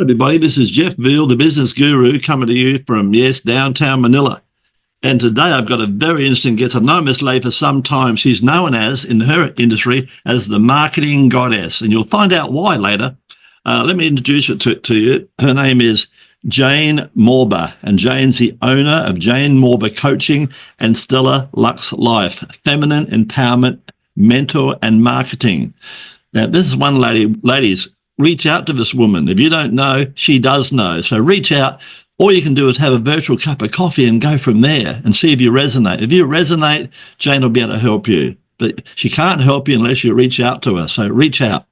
Everybody, this is Jeff Veale, the business guru, coming to you from, yes, downtown Manila. And today I've got a very interesting guest. I've known Miss Lay for some time. She's known as, in her industry, as the marketing goddess. And you'll find out why later. Let me introduce it to you. Her name is Jane Morba, and Jane's the owner of Jane Morba Coaching and Stellar Luxe Life, feminine empowerment, mentor, and marketing. Now, this is one lady. Ladies, reach out to this woman. If you don't know, she does know. So reach out. All you can do is have a virtual cup of coffee and go from there and see if you resonate. If you resonate, Jane will be able to help you. But she can't help you unless you reach out to her. So reach out.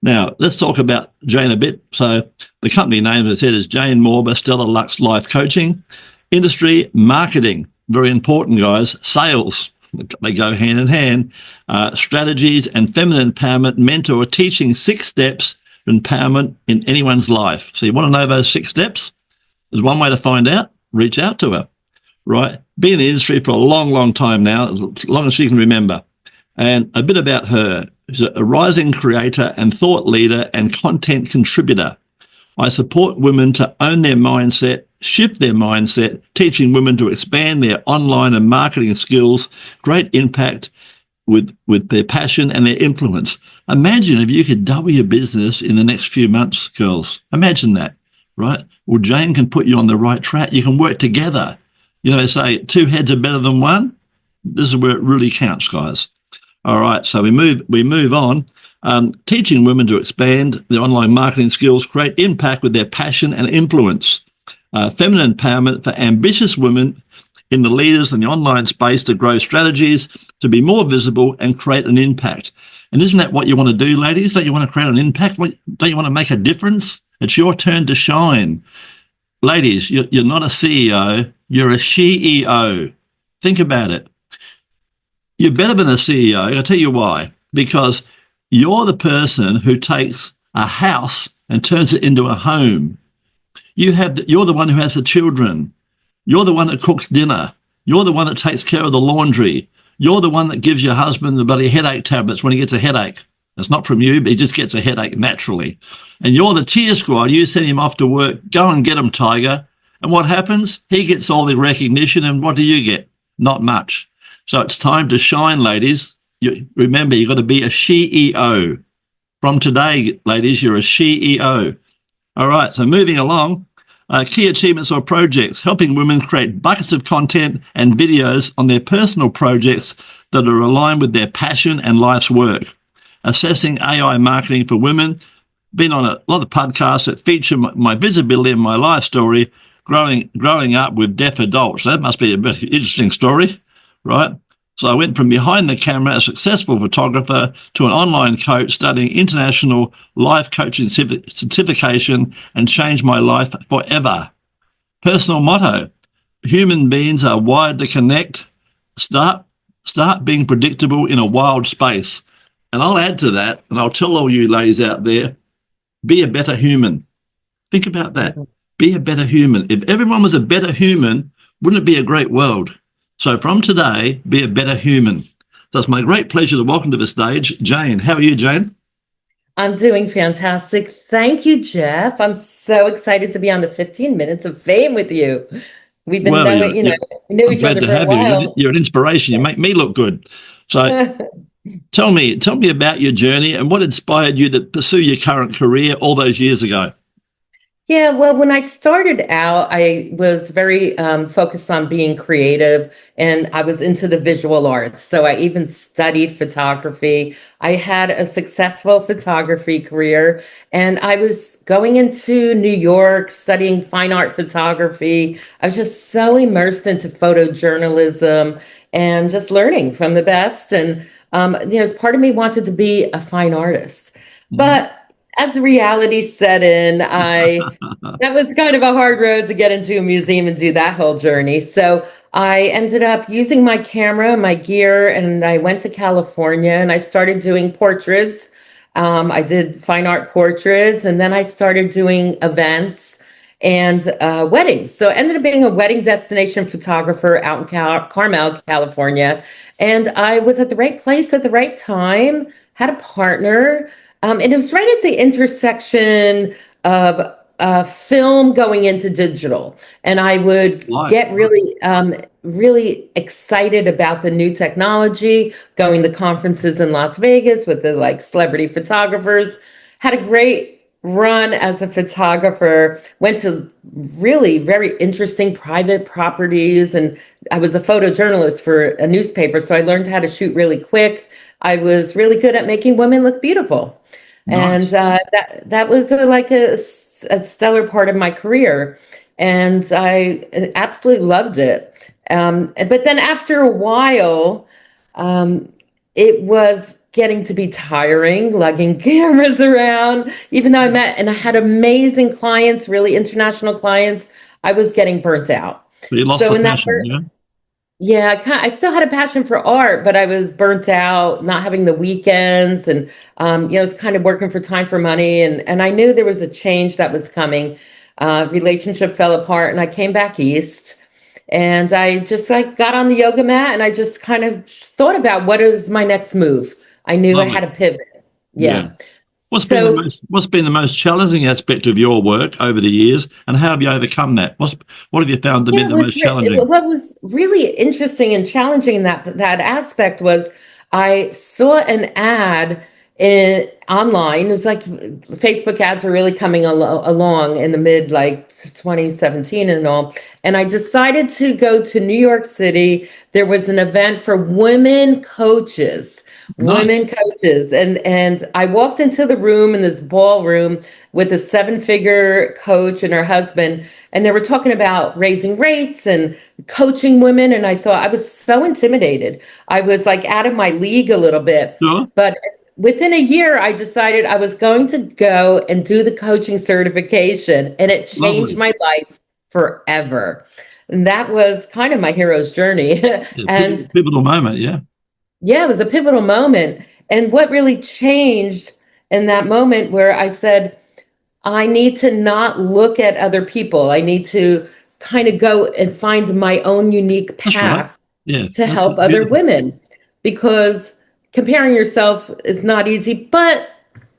Now, let's talk about Jane a bit. So the company name, as I said, is Jane Morba, Stellar Luxe Life Coaching. Industry, marketing, very important, guys. Sales, they go hand in hand. Strategies and feminine empowerment, mentor, teaching 6 steps of empowerment in anyone's life. So you want to know those 6 steps? There's one way to find out. Reach out to her, right? Been in the industry for a long, long time now, as long as she can remember. And a bit about her. She's a rising creator and thought leader and content contributor. I support women to own their mindset, shift their mindset, teaching women to expand their online and marketing skills, great impact with their passion and their influence. Imagine if you could double your business in the next few months, girls. Imagine that, right? Well, Jane can put you on the right track. You can work together. You know, they say 2 heads are better than one. This is where it really counts, guys. All right, so we move on. Teaching women to expand their online marketing skills, create impact with their passion and influence. Feminine empowerment for ambitious women in the leaders in the online space to grow strategies, to be more visible and create an impact. And isn't that what you want to do, ladies? Don't you want to create an impact? Don't you want to make a difference? It's your turn to shine. Ladies, you're not a CEO, you're a she-EO. Think about it. You're better than a CEO. I'll tell you why. Because you're the person who takes a house and turns it into a home. You're the one who has the children. You're the one that cooks dinner. You're the one that takes care of the laundry. You're the one that gives your husband the bloody headache tablets when he gets a headache. It's not from you, but he just gets a headache naturally. And you're the cheer squad. You send him off to work. Go and get him, Tiger. And what happens? He gets all the recognition. And what do you get? Not much. So it's time to shine, ladies. Remember, you've got to be a she-EO. From today, ladies, you're a she-EO. All right, so moving along, key achievements or projects, helping women create buckets of content and videos on their personal projects that are aligned with their passion and life's work. Assessing AI marketing for women. Been on a lot of podcasts that feature my visibility and my life story, growing up with deaf adults. That must be a very interesting story. Right? So I went from behind the camera, a successful photographer, to an online coach studying international life coaching certification and changed my life forever. Personal motto, human beings are wired to connect. Start being predictable in a wild space. And I'll add to that, and I'll tell all you ladies out there, be a better human. Think about that. Be a better human. If everyone was a better human, wouldn't it be a great world? So from today, be a better human. So it's my great pleasure to welcome to the stage, Jane. How are you, Jane? I'm doing fantastic. Thank you, Jeff. I'm so excited to be on the 15 Minutes of Fame with you. We've been knew each other for a while. You're an inspiration. You make me look good. So tell me about your journey and what inspired you to pursue your current career all those years ago. Yeah, well, when I started out, I was very focused on being creative, and I was into the visual arts. So I even studied photography. I had a successful photography career, and I was going into New York studying fine art photography. I was just so immersed into photojournalism and just learning from the best. And part of me wanted to be a fine artist, but as reality set in, that was kind of a hard road to get into a museum and do that whole journey. So I ended up using my camera, my gear, and I went to California and I started doing portraits. I did fine art portraits, and then I started doing events and weddings. So I ended up being a wedding destination photographer out in Carmel, California. And I was at the right place at the right time, had a partner. And it was right at the intersection of film going into digital, and I would get really excited about the new technology, going to conferences in Las Vegas with the like celebrity photographers. Had a great run as a photographer, went to really very interesting private properties, and I was a photojournalist for a newspaper, so I learned how to shoot really quick. I was really good at making women look beautiful. And that was like a stellar part of my career, and I absolutely loved it. But then after a while, it was getting to be tiring, lugging cameras around. Even though I had amazing clients, really international clients, I was getting burnt out. So you lost So the in that passion, yeah, I still had a passion for art, but I was burnt out, not having the weekends, and I was kind of working for time for money, and I knew there was a change that was coming. Relationship fell apart, and I came back east, and I just like got on the yoga mat, and I just kind of thought about what is my next move. I knew I had to pivot. Yeah. What's been the most challenging aspect of your work over the years, and how have you overcome that? What have you found to be the most challenging? What was really interesting and challenging in that aspect was I saw an ad online. It was like Facebook ads were really coming along in the mid like 2017 and all. And I decided to go to New York City. There was an event for women coaches. Women coaches. And I walked into the room, in this ballroom, with a 7-figure coach and her husband, and they were talking about raising rates and coaching women. And I thought, I was so intimidated. I was like out of my league a little bit. But within a year, I decided I was going to go and do the coaching certification, and it changed my life forever. And that was kind of my hero's journey. And pivotal moment, yeah. Yeah, it was a pivotal moment. And what really changed in that moment, where I said, I need to not look at other people. I need to kind of go and find my own unique path to help other women, because comparing yourself is not easy, but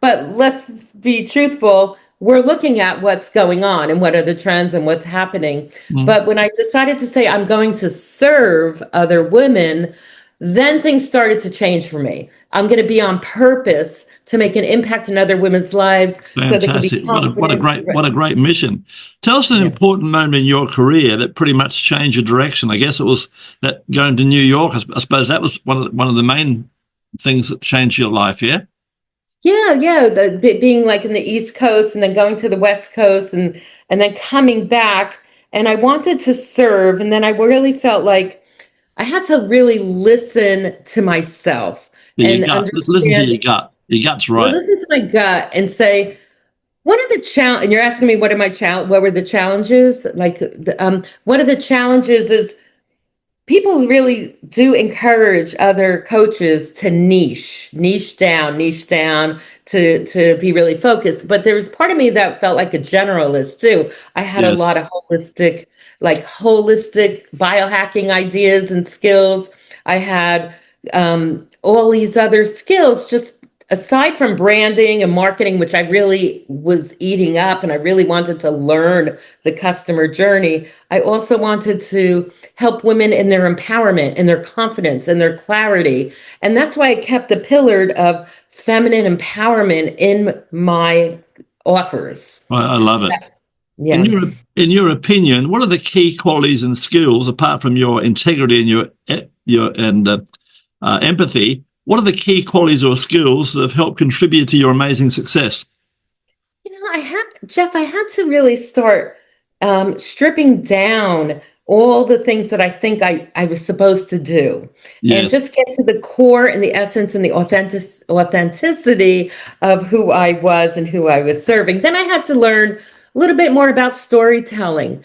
let's be truthful. We're looking at what's going on and what are the trends and what's happening. But when I decided to say I'm going to serve other women, then things started to change for me. I'm going to be on purpose to make an impact in other women's lives. Fantastic. So they can be what a great mission. Tell us an important moment in your career that pretty much changed your direction. I guess it was that going to New York. I suppose that was one of the main things that changed your life, yeah? Yeah. Being like in the East Coast and then going to the West Coast and then coming back. And I wanted to serve. And then I really felt like I had to really listen to myself and understand. Listen to your gut. Your gut's right. Listen to my gut and say, what are the challenges? And you're asking me, what were the challenges? Like, one of the challenges is people really do encourage other coaches to niche down to be really focused. But there was part of me that felt like a generalist too. I had a lot of holistic biohacking ideas and skills. I had all these other skills, just aside from branding and marketing, which I really was eating up, and I really wanted to learn the customer journey. I also wanted to help women in their empowerment, in their confidence, in their clarity. And that's why I kept the pillar of feminine empowerment in my offers. I love it. Yeah. In your opinion, what are the key qualities and skills, apart from your integrity and your empathy? What are the key qualities or skills that have helped contribute to your amazing success? Jeff, I had to really start stripping down all the things that I think I was supposed to do, and just get to the core and the essence and the authenticity of who I was and who I was serving. Then I had to learn a little bit more about storytelling,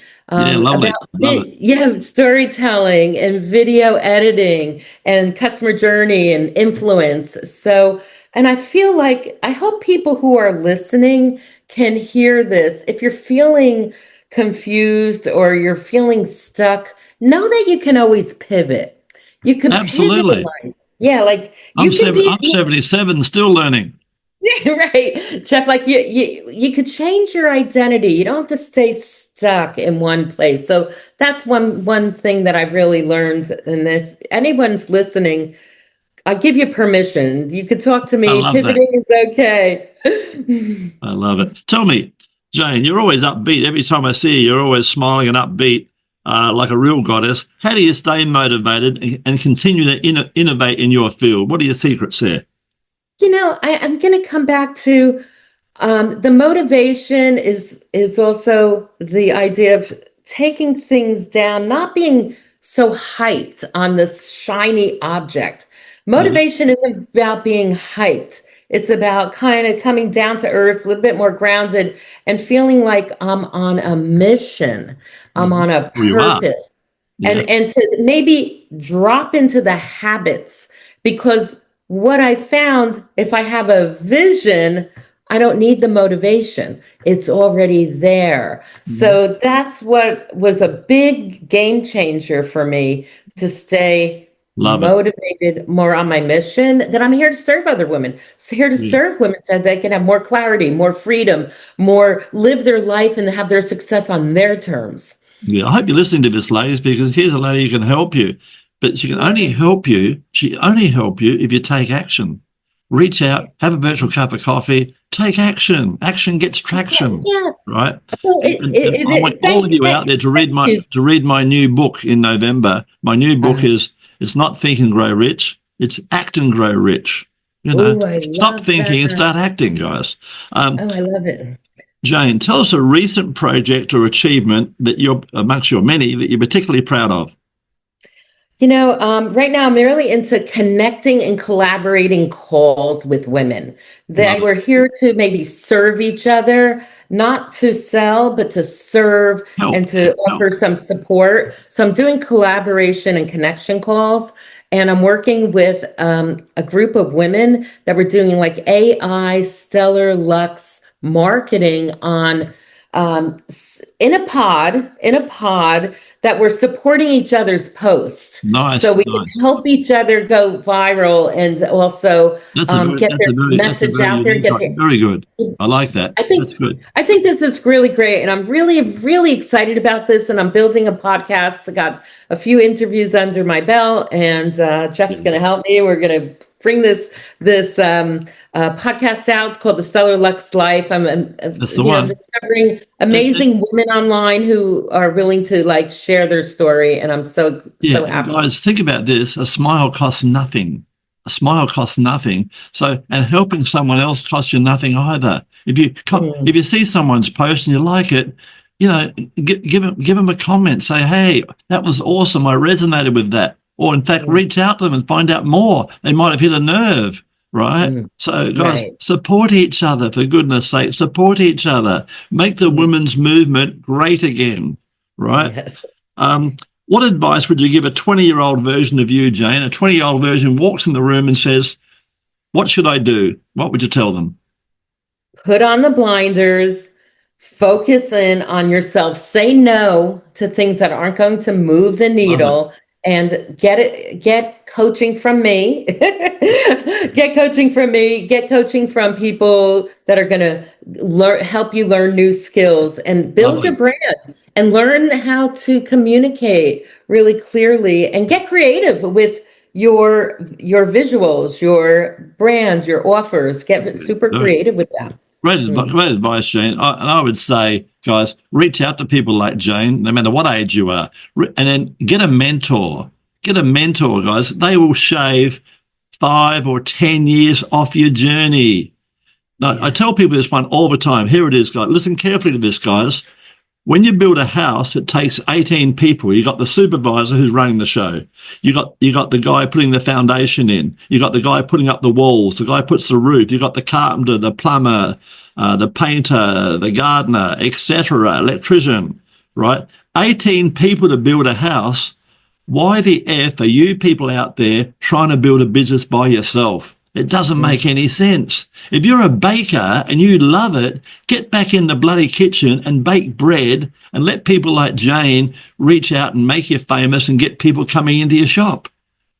storytelling and video editing and customer journey and influence. So, and I feel like, I hope people who are listening can hear this. If you're feeling confused or you're feeling stuck, know that you can always pivot. You can absolutely. Pivot. Yeah, like I'm 77, still learning. Right, Jeff, like you could change your identity. You don't have to stay stuck in one place. So that's one thing that I've really learned. And if anyone's listening, I'll give you permission. You could talk to I me. love that. Pivoting is okay. I love it. Tell me, Jane, you're always upbeat. Every time I see you, you're always smiling and upbeat, like a real goddess. How do you stay motivated and continue to innovate in your field? What are your secrets there? I'm going to come back to the motivation is also the idea of taking things down, not being so hyped on this shiny object. Motivation isn't about being hyped. It's about kind of coming down to earth, a little bit more grounded, and feeling like I'm on a mission. I'm on a Well, you are. purpose. Yeah. And to maybe drop into the habits, because what I found, if I have a vision, I don't need the motivation. It's already there. So that's what was a big game changer for me, to stay Love it. motivated, more on my mission, that I'm here to serve other women. So here to serve women so they can have more clarity, more freedom, more live their life and have their success on their terms. Yeah, I hope you're listening to this, ladies, because here's a lady who can help you. But she only help you if you take action. Reach out, have a virtual cup of coffee, take action. Action gets traction, right? Well, I want all of you out there to read my new book in November. My new book is, it's not Think and Grow Rich, it's Act and Grow Rich. Stop thinking and start acting, guys. I love it. Jane, tell us a recent project or achievement that you're, amongst your many, that you're particularly proud of. Right now I'm really into connecting and collaborating calls with women. We're here to maybe serve each other, not to sell, but to serve and to offer some support. So I'm doing collaboration and connection calls, and I'm working with a group of women that we're doing like AI, stellar, Luxe marketing on in a pod that we're supporting each other's posts. Nice. So we can help each other go viral and also get their message out there. Very good. I like that. That's good. I think this is really great. And I'm really, really excited about this. And I'm building a podcast. I got a few interviews under my belt, and Jeff's going to help me. We're going to bring this podcast out. It's called The Stellar Luxe Life. I'm discovering amazing women online who are willing to share their story, and I'm so happy. Guys, think about this: a smile costs nothing. A smile costs nothing. So, and helping someone else costs you nothing either. If you see someone's post and you like it, give them a comment. Say, hey, that was awesome. I resonated with that. Or in fact, reach out to them and find out more. They might have hit a nerve, right? So guys, support each other, for goodness sake. Support each other. Make the women's movement great again, right? Yes. What advice would you give a 20-year-old version of you, Jane? A 20-year-old version walks in the room and says, what should I do? What would you tell them? Put on the blinders. Focus in on yourself. Say no to things that aren't going to move the needle. And get coaching from me. Get coaching from me. Get coaching from people that are going to help you learn new skills and build your brand and learn how to communicate really clearly and get creative with your visuals, your brand, your offers. Get super creative with that. Great advice, Jane. And I would say, guys, reach out to people like Jane, no matter what age you are, and then get a mentor. Get a mentor, guys. They will shave 5 or 10 years off your journey. Now, I tell people this one all the time. Here it is, guys. Listen carefully to this, guys. When you build a house, it takes 18 people. You got the supervisor who's running the show. You got the guy putting the foundation in. You got the guy putting up the walls. The guy puts the roof. You got the carpenter, the plumber, the painter, the gardener, etc., electrician, right? 18 people to build a house. Why the F are you people out there trying to build a business by yourself? It doesn't make any sense. If you're a baker and you love it, get back in the bloody kitchen and bake bread and let people like Jane reach out and make you famous and get people coming into your shop.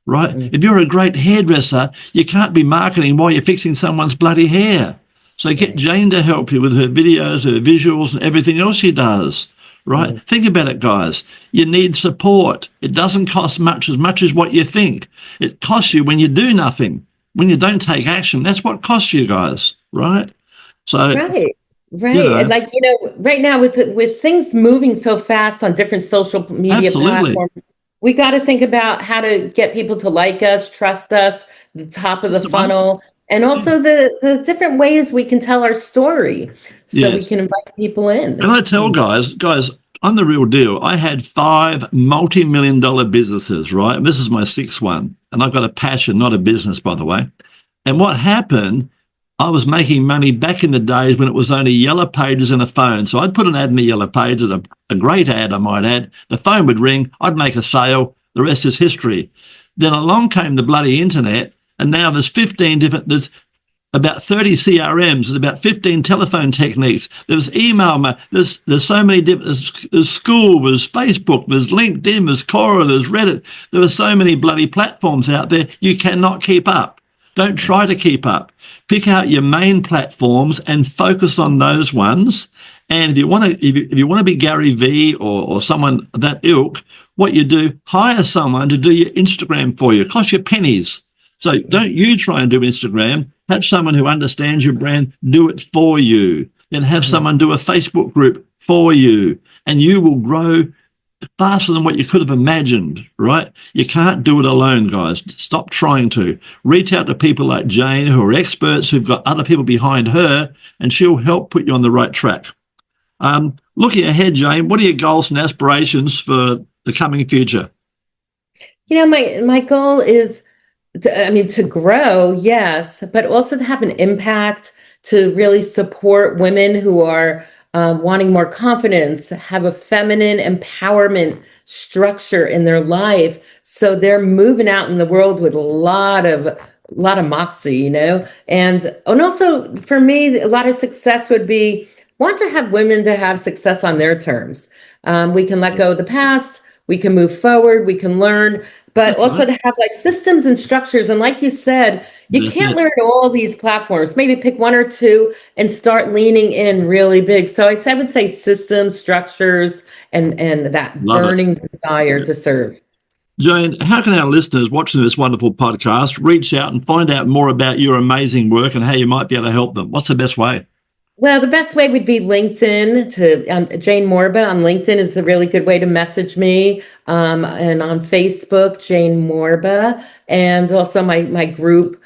right? If you're a great hairdresser, you can't be marketing while you're fixing someone's bloody hair. So get Jane to help you with her videos, her visuals, and everything else she does, right? Think about it, guys. You need support. It doesn't cost much as what you think. It costs you when you do nothing, when you don't take action. That's what costs you, guys, right? So, Right. You know, And like, right now with things moving so fast on different social media absolutely. platforms, we got to think about how to get people to like us, trust us, the top of the That's the one. funnel, and also the different ways we can tell our story so we Yes. can invite people in. And I tell guys, I'm the real deal. I had 5 multi-million-dollar businesses, right? And this is my 6th one. And I've got a passion, not a business, by the way. And what happened, I was making money back in the days when it was only Yellow Pages and a phone. So I'd put an ad in the Yellow Pages, a great ad, I might add. The phone would ring. I'd make a sale. The rest is history. Then along came the bloody internet. And now there's there's about 30 CRMs, there's about 15 telephone techniques, there's email, there's so many different, there's school, there's Facebook, there's LinkedIn, there's Quora, there's Reddit. There are so many bloody platforms out there, you cannot keep up. Don't try to keep up. Pick out your main platforms and focus on those ones. And if you want to be Gary Vee or someone that ilk, what you do, hire someone to do your Instagram for you. It costs you pennies. So don't you try and do Instagram. Have someone who understands your brand do it for you. Then have someone do a Facebook group for you. And you will grow faster than what you could have imagined, right? You can't do it alone, guys. Stop trying to. Reach out to people like Jane, who are experts, who've got other people behind her, and she'll help put you on the right track. Looking ahead, Jane, what are your goals and aspirations for the coming future? My goal is to grow, yes, but also to have an impact, to really support women who are wanting more confidence, have a feminine empowerment structure in their life, so they're moving out in the world with a lot of moxie, and also for me, a lot of success would be want to have women to have success on their terms. We can let go of the past, we can move forward, we can learn, but also to have like systems and structures. And like you said, you can't learn all these platforms. Maybe pick 1 or 2 and start leaning in really big. So I would say systems, structures, and that burning desire to serve. Jane, how can our listeners watching this wonderful podcast reach out and find out more about your amazing work and how you might be able to help them? What's the best way? Well, the best way would be LinkedIn. Jane Morba on LinkedIn is a really good way to message me. And on Facebook, Jane Morba, and also my group,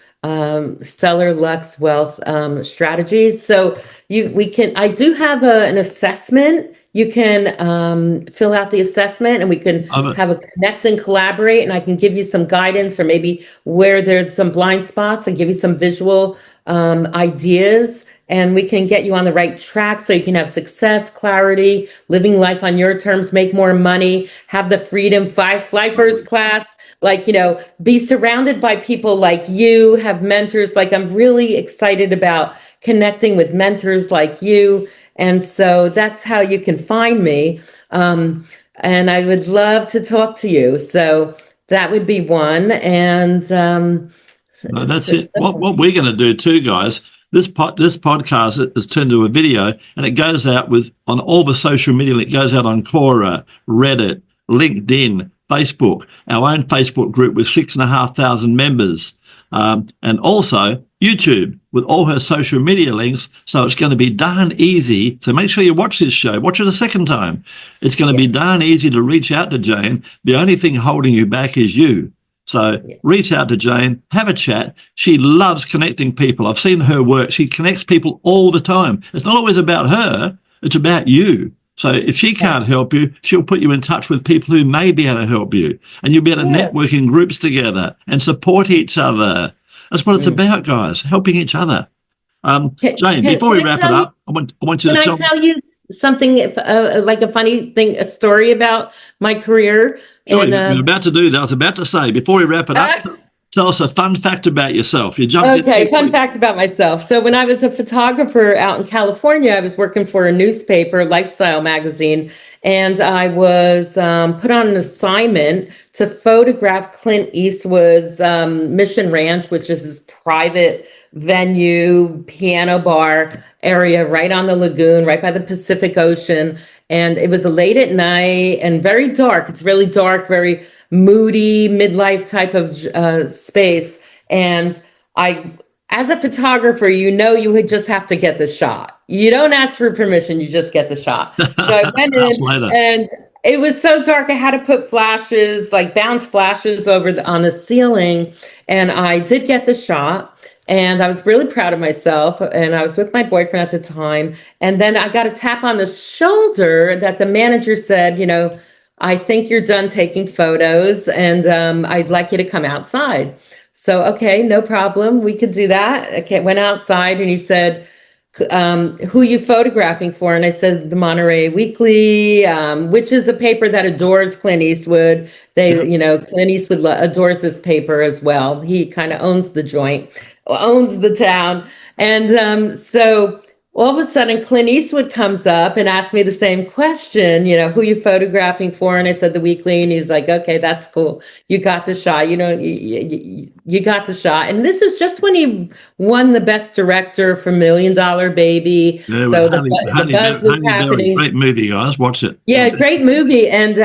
Stellar Luxe Wealth Strategies. So I do have an assessment. You can fill out the assessment, and we can have a connect and collaborate, and I can give you some guidance, or maybe where there's some blind spots, and give you some visual ideas. And we can get you on the right track so you can have success, clarity, living life on your terms, make more money, have the freedom, fly first class, be surrounded by people like you, have mentors. Like, I'm really excited about connecting with mentors like you. And so that's how you can find me. And I would love to talk to you. So that would be one. And that's it. What we're going to do too, guys, this podcast is turned into a video, and it goes out on all the social media. It goes out on Quora, Reddit, LinkedIn, Facebook, our own Facebook group with 6,500 members, and also YouTube with all her social media links. So it's going to be darn easy. So make sure you watch this show. Watch it a second time. It's going to be darn easy to reach out to Jane. The only thing holding you back is you. So reach out to Jane, have a chat. She loves connecting people. I've seen her work. She connects people all the time. It's not always about her. It's about you. So if she can't help you, she'll put you in touch with people who may be able to help you. And you'll be able to network in groups together and support each other. That's what it's about, guys, helping each other. Jane, before we wrap it up, I want you to tell me. Can I tell you something, like a funny thing, a story about my career? Sure, you're about to do that. I was about to say, before we wrap it up, Tell us a fun fact about yourself. You jumped in. Okay, fun fact about myself. So when I was a photographer out in California, I was working for a newspaper, lifestyle magazine, and I was put on an assignment to photograph Clint Eastwood's Mission Ranch, which is his private venue, piano bar area right on the lagoon, right by the Pacific Ocean. And it was late at night and very dark. It's really dark, very moody, midlife type of space. And as a photographer, you would just have to get the shot. You don't ask for permission, you just get the shot. So I went in and it was so dark. I had to put flashes, like bounce flashes on the ceiling. And I did get the shot. And I was really proud of myself. And I was with my boyfriend at the time. And then I got a tap on the shoulder that the manager said, I think you're done taking photos and I'd like you to come outside. So, okay, no problem. We could do that. Okay, went outside and he said, who are you photographing for? And I said, the Monterey Weekly, which is a paper that adores Clint Eastwood. Clint Eastwood adores this paper as well. He kind of owns the joint, owns the town. And so all of a sudden, Clint Eastwood comes up and asks me the same question, who you photographing for? And I said, the Weekly. And he's like, okay, that's cool. You got the shot. You got the shot. And this is just when he won the best director for $1 Million Baby. Yeah, so the buzz was happening. Great movie, guys. Watch it. Yeah, great movie. And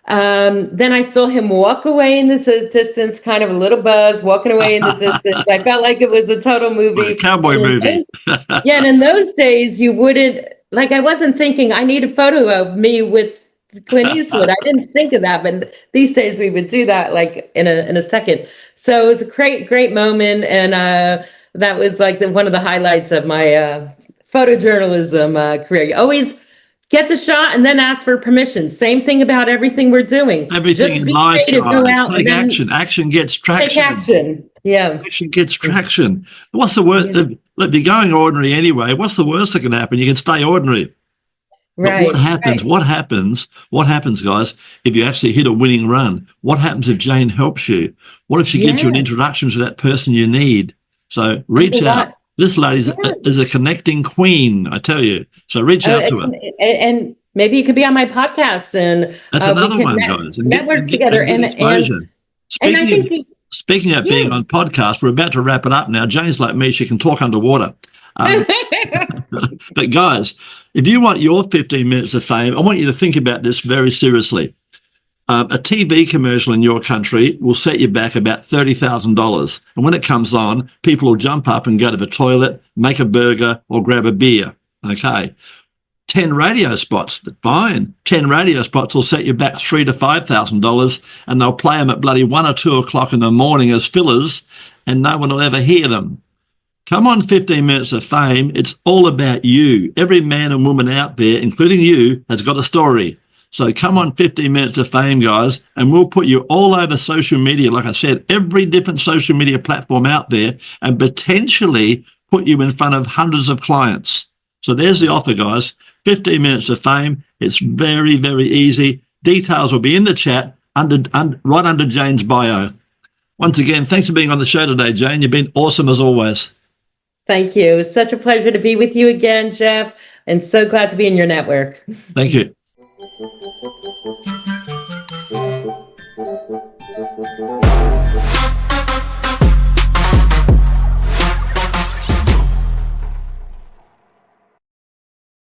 then I saw him walk away in the distance, kind of a little buzz, walking away in the distance. I felt like it was a total movie. Like a cowboy movie. Yeah, and in those days, you wouldn't, I wasn't thinking, I need a photo of me with Clint Eastwood. I didn't think of that, but these days we would do that in a second. So it was a great moment. And that was one of the highlights of my photojournalism career. You always get the shot and then ask for permission. Same thing about everything we're doing. Everything in life, guys. Take action. Action gets traction. Take action. Yeah. Action gets traction. What's the worst? Look, you're going ordinary anyway. What's the worst that can happen? You can stay ordinary. Right. But what happens, guys, if you actually hit a winning run? What happens if Jane helps you? What if she gives you an introduction to that person you need? So reach out. This lady is a connecting queen, I tell you. So reach out to her. And maybe you could be on my podcast and that's another one, guys. And network together. And exposure. Speaking of being on podcasts, we're about to wrap it up now. Jane's like me, she can talk underwater. But guys, if you want your 15 minutes of fame, I want you to think about this very seriously. A TV commercial in your country will set you back about $30,000. And when it comes on, people will jump up and go to the toilet, make a burger or grab a beer. Okay. 10 radio spots, fine. 10 radio spots will set you back $3,000 to $5,000 and they'll play them at bloody 1 or 2 o'clock in the morning as fillers and no one will ever hear them. Come on, 15 minutes of fame. It's all about you. Every man and woman out there, including you, has got a story. So come on, 15 minutes of fame, guys, and we'll put you all over social media. Like I said, every different social media platform out there and potentially put you in front of hundreds of clients. So there's the offer, guys. 15 minutes of fame. It's very, very easy. Details will be in the chat right under Jane's bio. Once again, thanks for being on the show today, Jane. You've been awesome as always. Thank you. It's such a pleasure to be with you again, Jeff, and so glad to be in your network. Thank you.